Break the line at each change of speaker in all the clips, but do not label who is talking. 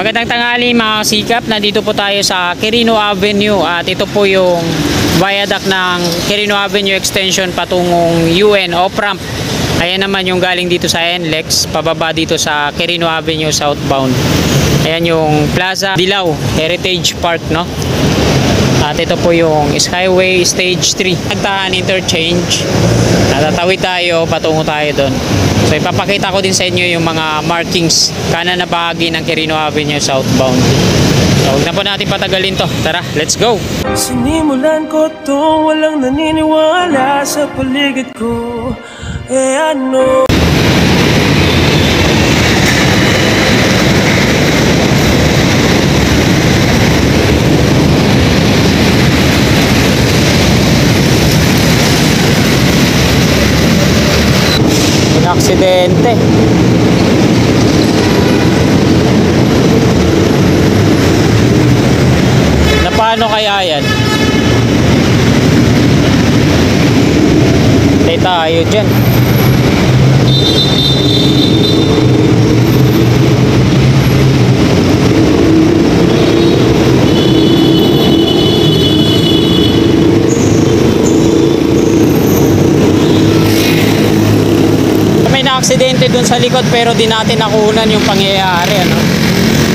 Magandang tanghali mga kasikap, nandito po tayo sa Quirino Avenue at ito po yung viaduct ng Quirino Avenue Extension patungong UN off-ramp. Ayan naman yung galing dito sa NLEX, pababa dito sa Quirino Avenue southbound. Ayan yung Plaza Dilaw Heritage Park, no? At ito po yung Skyway Stage 3. Nagtaan interchange. Natatawid tayo, patungo tayo doon. So ipapakita ko din sa inyo yung mga markings kanan na bahagi ng Quirino Avenue southbound. So huwag na po natin patagalin to. Tara, let's go!
Sinimulan ko to, walang naniniwala sa paligid ko. Ano?
Aksidente. Na paano kaya yan? Tay tayo dyan. Aksidente dun sa likod pero di natin nakunan yung pangyayari, ano?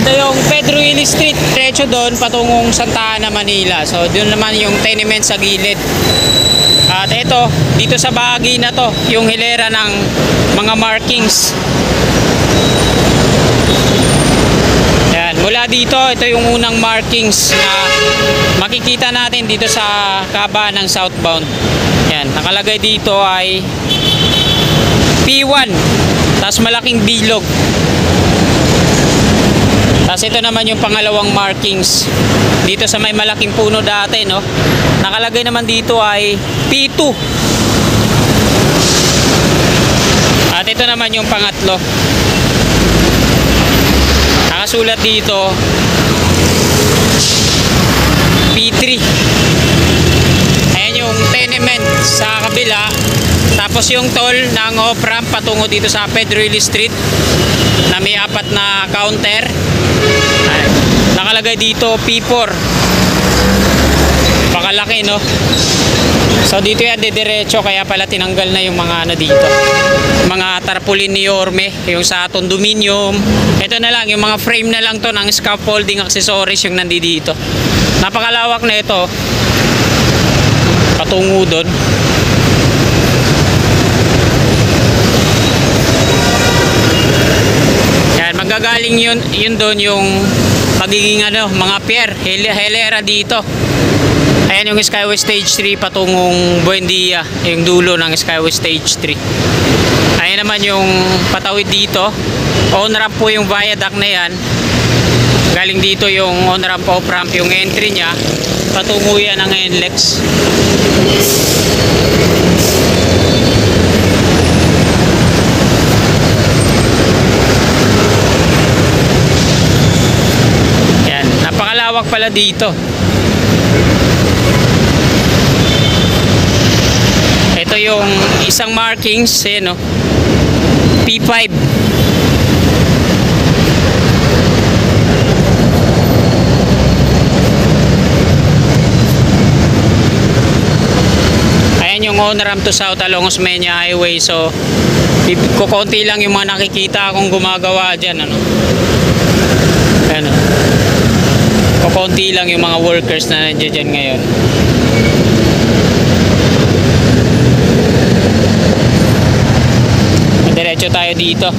Ito yung Pedro Hill Street, diretso doon patungong Santa Ana, Manila. So doon naman yung tenement sa gilid. At ito, dito sa bahagi na to, yung hilera ng mga markings. Yan, mula dito, ito yung unang markings na makikita natin dito sa kaba ng southbound. Yan, nakalagay dito ay P1, tapos malaking bilog. Tapos ito naman yung pangalawang markings dito sa may malaking puno dati, no? Nakalagay naman dito ay P2. At ito naman yung pangatlo, nakasulat dito P3. Ayan yung tenement sa kabila. Tapos yung toll ng off-ramp patungo dito sa Pedro Hill Street na may 4 na counter. Ay, nakalagay dito P4. Pakalaki, no? So dito yan diretso, kaya pala tinanggal na yung mga ano dito, mga tarpaulin ni Yorme, yung sa condominium. Ito na lang, yung mga frame na lang to ng scaffolding accessories yung nandito. Napakalawak na ito patungo doon. Magagaling yun doon yung magiging ano, mga pier, hilera dito. Ayan yung Skyway Stage 3 patungong Buendia, yung dulo ng Skyway Stage 3. Ayan naman yung patawid dito. On-ramp po yung viaduct na yan. Galing dito yung on-ramp off-ramp, yung entry nya patungo yan ng NLEX. Napakalawak pala dito. Ito yung isang markings, eh, no? P5. Ayan yung on-ramp to south along Osmeña Highway. So kukunti lang yung mga nakikita akong gumagawa dyan, ano? Ayan, konti lang yung mga workers na nandiyan dyan ngayon. Diretso tayo dito.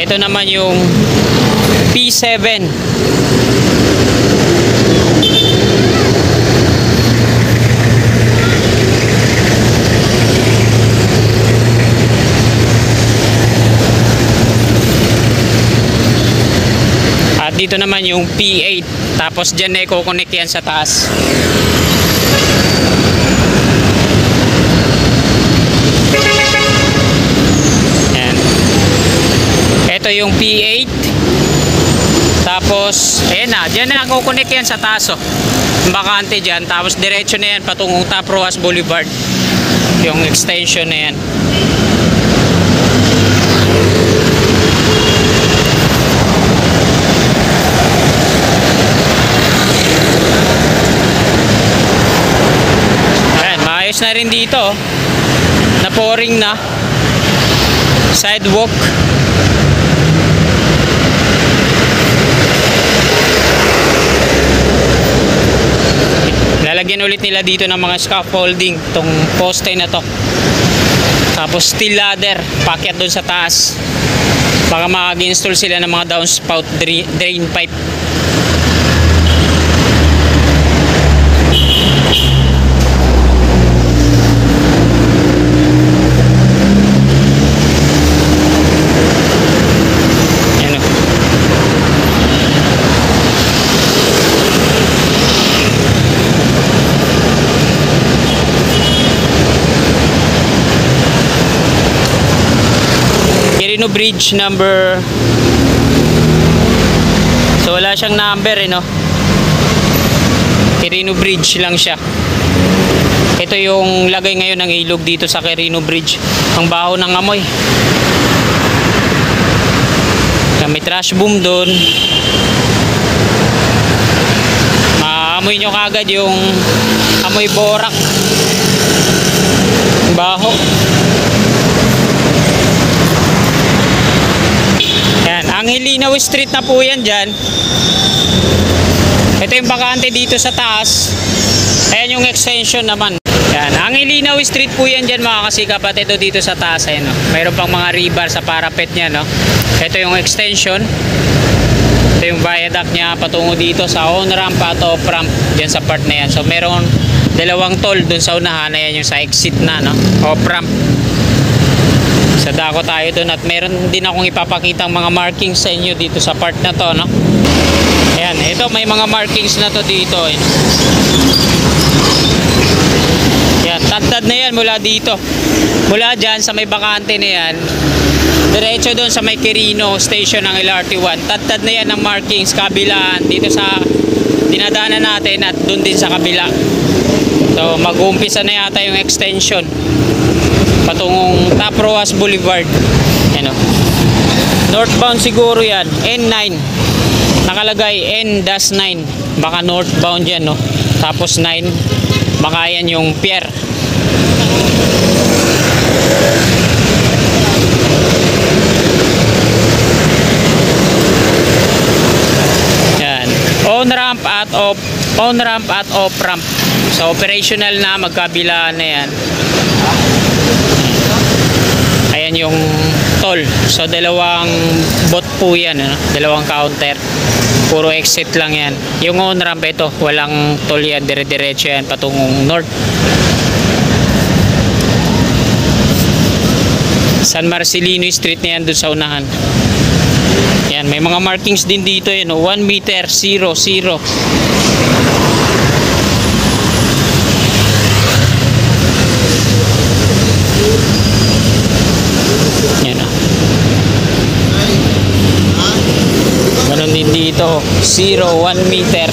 Ito naman yung P7. Dito naman yung P8, tapos dyan na i-connect yan sa taas. Ayan. Ito yung P8, tapos ayan na, dyan na kukunik yan sa taas, oh. Bakante dyan, tapos diretso na yan patungong Top Rojas Boulevard. yung extension na yan. Ayan, maayos na rin dito. Na pouring na. Sidewalk. Lalagyan ulit nila dito ng mga scaffolding tong poste na to. Tapos steel ladder, packet doon sa taas. Baka mag-install sila ng mga downspout drain pipe. Quirino Bridge number, so wala siyang number no. Quirino Bridge lang siya. Ito yung lagay ngayon ng ilog dito sa Quirino Bridge. Ang baho ng amoy. May trash boom doon. Maamoy nyo kagad yung amoy borak. Baho. Yan, Angelinaw Street na po yan dyan. Ito yung bakante dito sa taas. Ayan yung extension naman. Yan, Angelinaw Street po yan dyan mga kasikap. At ito dito sa taas. Ayan, no? Mayroon pang mga rebar sa parapet niya. No? Ito yung extension. Ito yung viaduct niya patungo dito sa on-ramp at off-ramp dyan sa part na yan. So meron dalawang toll dun sa unahan. Ayan yung sa exit na, no? Off-ramp. Sa dako tayo dun at meron din akong ipapakitang mga markings sa inyo dito sa part na to, no? Ayan, ito may mga markings na to dito. Yan, tad na yan mula dito. Mula dyan sa may bakante na yan, diretso doon sa may Quirino station ng LRT1. Tad na yan ng markings kabilaan dito sa dinadaanan natin at doon din sa kabila. So mag-uumpisa na yata yung extension patungong Top Roas Boulevard. Ano? Northbound siguro yan, N9. Nakalagay N-9. Baka northbound yan, no? Tapos 9, baka yan yung pier. Yan. On-ramp at off-ramp. So operational na, magkabila na yan. Ayan yung toll. So dalawang bot po yan, ano? Dalawang counter. Puro exit lang yan. Yung on-ramp ito, walang toll yan. Dire-diretso yan patungong north. San Marcelino Street na yan doon sa unahan. Yan, may mga markings din dito yun. 1 meter, 0, 0. Ganon din dito, 0, 1 meter.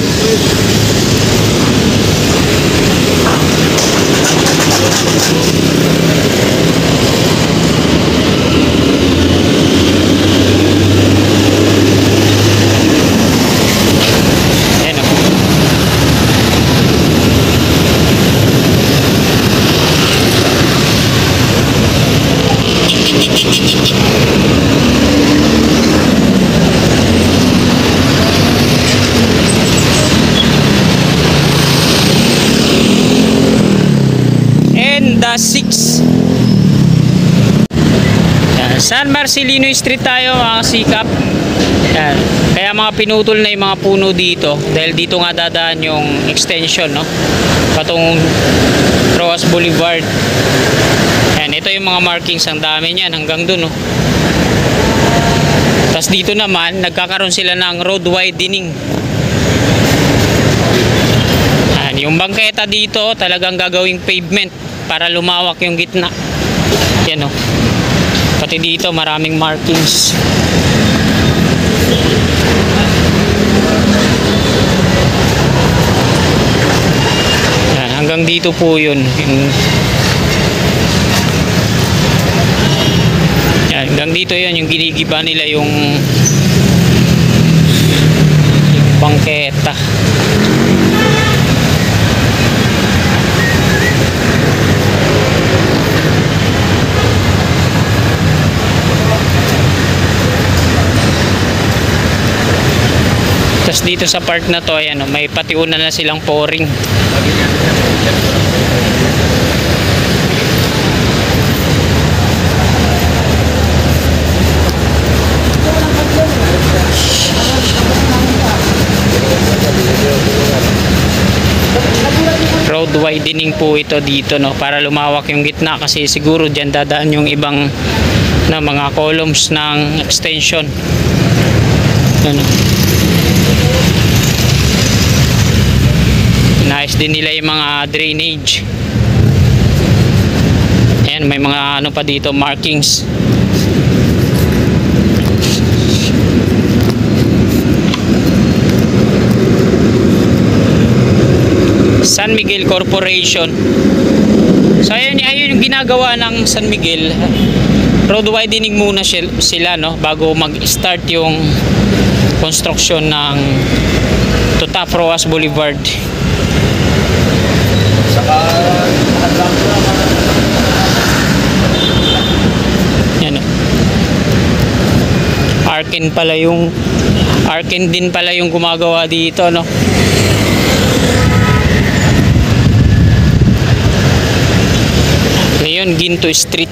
Ayan o. And 6. Yan, San Marcelino Street tayo mga sikap. Yan. Kaya mga pinutol na yung mga puno dito dahil dito nga dadaan yung extension, no? Patungong Roas Boulevard. Yan, ito yung mga markings, ang dami niyan hanggang dun, no? Tapos dito naman nagkakaroon sila ng road widening. Yan, yung bangketa dito talagang gagawing pavement para lumawak yung gitna. Yan, no? Pati dito maraming markings. Yan, hanggang dito po yun. Hanggang dito yon yung ginigiba nila yung bangketa. Tapos dito sa park na to, ayan, may patiunan na silang pouring. Road widening po ito dito, no, para lumawak yung gitna, kasi siguro dyan dadaan yung ibang na mga columns ng extension. Ano, nice din nila yung mga drainage. Ayan, may mga ano pa dito, markings. San Miguel Corporation. So ayun yung ginagawa ng San Miguel. Road widening muna sila, no, bago mag-start yung construction ng Tutap Roas Boulevard. Yan, Arkin din pala yung gumagawa dito, no. Ngayon, Ginto Street.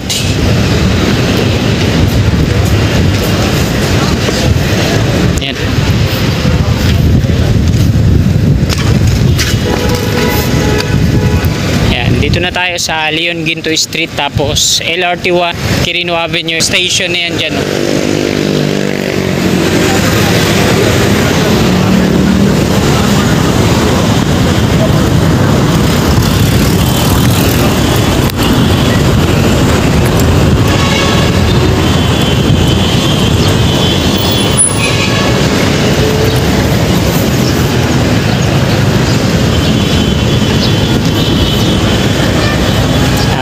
Yan. Yan, dito na tayo sa Leon Ginto Street, tapos LRT1 Quirino Avenue station na yan dyan, no?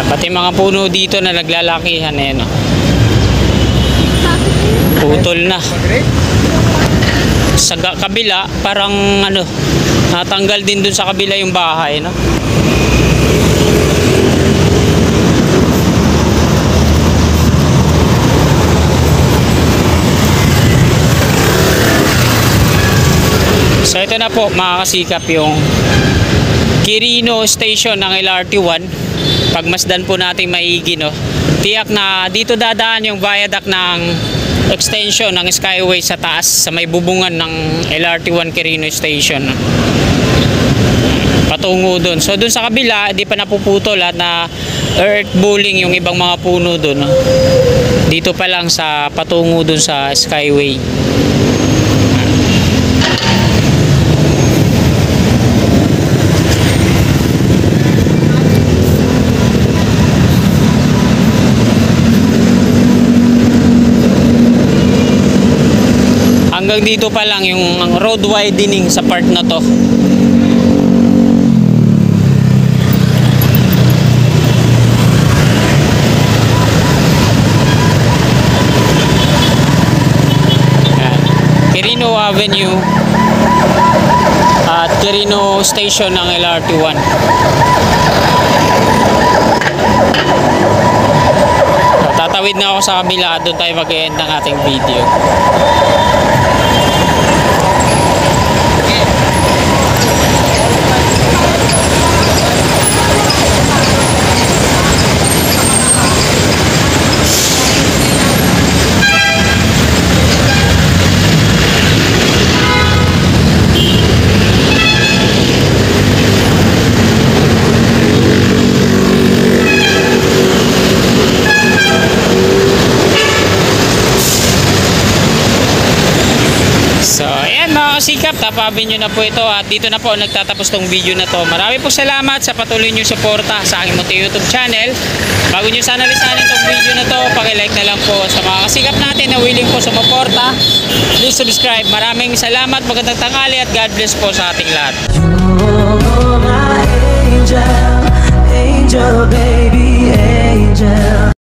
Pati mga puno dito na naglalakihan, eh, no? Putol na. Sa kabila, parang ano, natanggal din dun sa kabila yung bahay, no? So ito na po, mga kasikap, yung Quirino Station ng LRT1. Pagmasdan po natin maigi, no, tiyak na dito dadaan yung viaduct ng extension ng Skyway sa taas, sa may bubungan ng LRT1 Quirino Station, no? Patungo dun. So dun sa kabila, di pa napuputol at na earth bulling yung ibang mga puno dun, no? Dito pa lang sa patungo dun sa Skyway. Hanggang dito pa lang yung road widening sa part na to. Quirino Avenue at Quirino Station ng LRT1. So, tatawid na ako sa kabila, doon tayo mag-end ng ating video. So ayan, mga kasikap, tapabin nyo na po ito, at dito na po nagtatapos tong video na to. Marami po salamat sa patuloy nyo suporta sa aking munting YouTube channel. Bago nyo sana lisanin tong video na to, pakilike na lang po. Sa mga kasikap natin na willing po sumuporta, please subscribe. Maraming salamat, magandang tanghali, at God bless po sa ating lahat.
You're my angel, angel baby, angel.